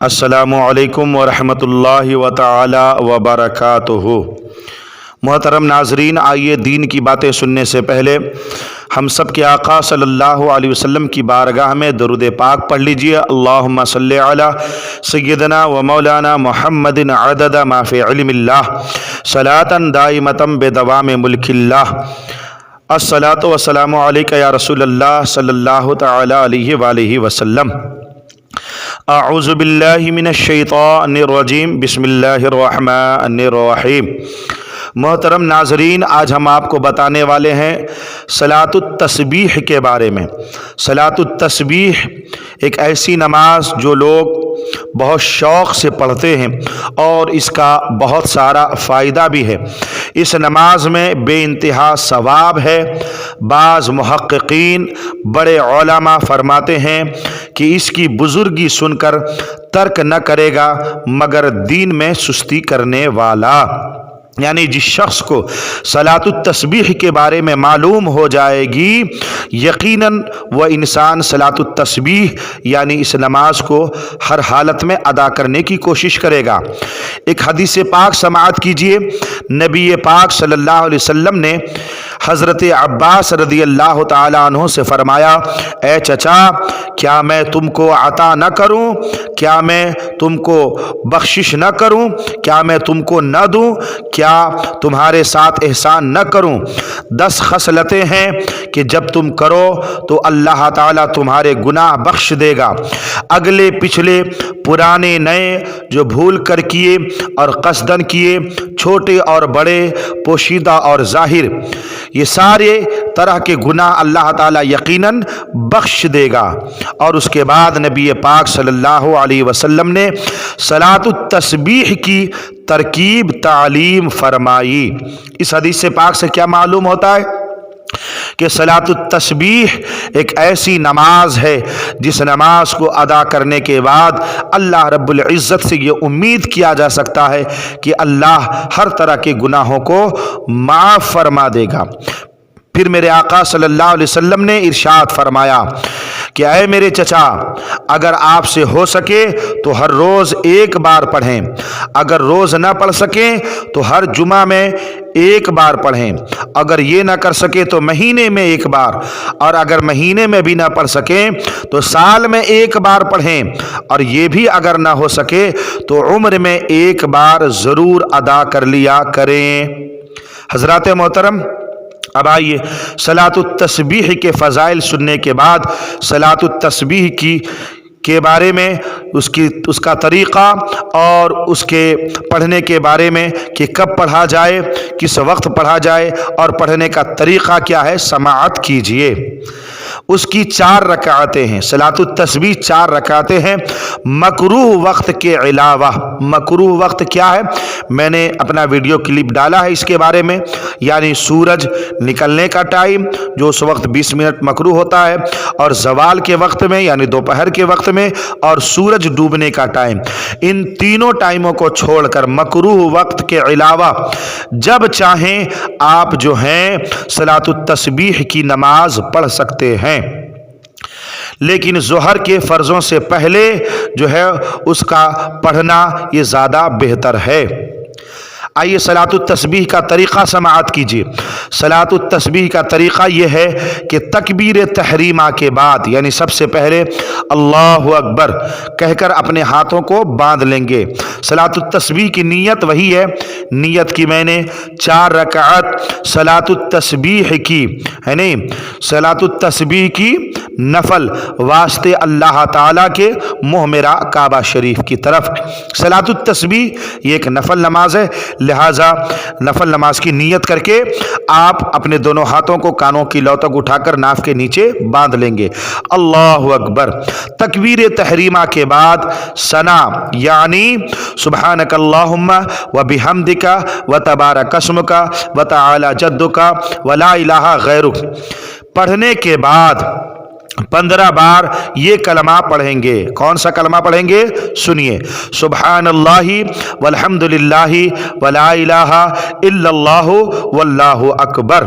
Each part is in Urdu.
السلام علیکم ورحمۃ اللہ تعالی وبرکاتہ۔ محترم ناظرین، آئیے دین کی باتیں سننے سے پہلے ہم سب کے آقا صلی اللہ علیہ وسلم کی بارگاہ میں درود پاک پڑھ لیجئے۔ اللہم صلی علی سیدنا و مولانا محمد عدد ما فی علم اللہ صلاۃ دائمۃ بدوام ملک اللہ۔ الصلاۃ والسلام علیک یا رسول اللہ صلی اللہ تعالی علیہ وآلہ وسلم۔ اعوذ باللہ من الشیطان الرجیم، بسم اللہ الرحمن الرحیم۔ محترم ناظرین، آج ہم آپ کو بتانے والے ہیں صلاۃ التسبیح کے بارے میں۔ صلاۃ التسبیح ایک ایسی نماز جو لوگ بہت شوق سے پڑھتے ہیں اور اس کا بہت سارا فائدہ بھی ہے۔ اس نماز میں بے انتہا ثواب ہے۔ بعض محققین بڑے علماء فرماتے ہیں کہ اس کی بزرگی سن کر ترک نہ کرے گا مگر دین میں سستی کرنے والا۔ یعنی جس شخص کو صلاۃ التسبیح کے بارے میں معلوم ہو جائے گی، یقیناً وہ انسان صلاۃ التسبیح یعنی اس نماز کو ہر حالت میں ادا کرنے کی کوشش کرے گا۔ ایک حدیث پاک سماعت کیجئے۔ نبی پاک صلی اللہ علیہ وسلم نے حضرت عباس رضی اللہ تعالیٰ عنہ سے فرمایا، اے چچا، کیا میں تم کو عطا نہ کروں؟ کیا میں تم کو بخشش نہ کروں؟ کیا میں تم کو نہ دوں؟ کیا تمہارے ساتھ احسان نہ کروں؟ 10 خصلتیں ہیں کہ جب تم کرو تو اللہ تعالیٰ تمہارے گناہ بخش دے گا۔ اگلے پچھلے، پرانے نئے، جو بھول کر کیے اور قصدن کیے، چھوٹے اور بڑے، پوشیدہ اور ظاہر، یہ سارے طرح کے گناہ اللہ تعالیٰ یقیناً بخش دے گا۔ اور اس کے بعد نبی پاک صلی اللہ علیہ وسلم نے صلاۃ التسبیح کی ترکیب تعلیم فرمائی۔ اس حدیث پاک سے کیا معلوم ہوتا ہے کہ صلاۃ التسبیح ایک ایسی نماز ہے جس نماز کو ادا کرنے کے بعد اللہ رب العزت سے یہ امید کیا جا سکتا ہے کہ اللہ ہر طرح کے گناہوں کو معاف فرما دے گا۔ پھر میرے آقا صلی اللہ علیہ وسلم نے ارشاد فرمایا کہ اے میرے چچا، اگر آپ سے ہو سکے تو ہر روز ایک بار پڑھیں، اگر روز نہ پڑھ سکیں تو ہر جمعہ میں ایک بار پڑھیں، اگر یہ نہ کر سکے تو مہینے میں ایک بار، اور اگر مہینے میں بھی نہ پڑھ سکیں تو سال میں ایک بار پڑھیں، اور یہ بھی اگر نہ ہو سکے تو عمر میں ایک بار ضرور ادا کر لیا کریں۔ حضرات محترم، اب آئیے صلاۃ التسبیح کے فضائل سننے کے بعد صلاۃ التسبیح کے بارے میں اس کا طریقہ اور اس کے پڑھنے کے بارے میں کہ کب پڑھا جائے، کس وقت پڑھا جائے اور پڑھنے کا طریقہ کیا ہے، سماعت کیجئے۔ اس کی 4 رکعتیں ہیں۔ صلاۃ التسبیح 4 رکعتیں ہیں مکروہ وقت کے علاوہ۔ مکروہ وقت کیا ہے؟ میں نے اپنا ویڈیو کلپ ڈالا ہے اس کے بارے میں، یعنی سورج نکلنے کا ٹائم جو اس وقت 20 منٹ مکروہ ہوتا ہے، اور زوال کے وقت میں یعنی دوپہر کے وقت میں، اور سورج ڈوبنے کا ٹائم۔ ان تینوں ٹائموں کو چھوڑ کر مکروہ وقت کے علاوہ جب چاہیں آپ جو ہیں صلاۃ التسبیح کی نماز پڑھ سکتے ہیں، لیکن ظہر کے فرضوں سے پہلے جو ہے اس کا پڑھنا یہ زیادہ بہتر ہے۔ آئیے صلاۃ التسبیح کا طریقہ سماعت کیجیے۔ صلاۃ التسبیح کا طریقہ یہ ہے کہ تکبیر تحریمہ کے بعد یعنی سب سے پہلے اللہ اکبر کہہ کر اپنے ہاتھوں کو باندھ لیں گے۔ صلاۃ التسبیح کی نیت وہی ہے، نیت کی میں نے 4 رکعت صلاۃ التسبیح کی ہے نہیں، صلاۃ التسبیح کی نفل واسطے اللہ تعالیٰ کے منہ میرا کعبہ شریف کی طرف۔ صلاۃ التسبیح یہ ایک نفل نماز ہے، لہٰذا نفل نماز کی نیت کر کے آپ اپنے دونوں ہاتھوں کو کانوں کی لو تک اٹھا کر ناف کے نیچے باندھ لیں گے۔ اللہ اکبر، تکبیر تحریمہ کے بعد ثنا یعنی سبحانک اللہم و بحمدک و تبارک اسمک و تعالی جدک و لا الہ غیرک پڑھنے کے بعد 15 بار یہ کلمہ پڑھیں گے۔ کون سا کلمہ پڑھیں گے؟ سنیے، سبحان اللہ والحمد للہ ولا الہ الا اللہ واللہ اکبر۔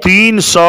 300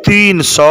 300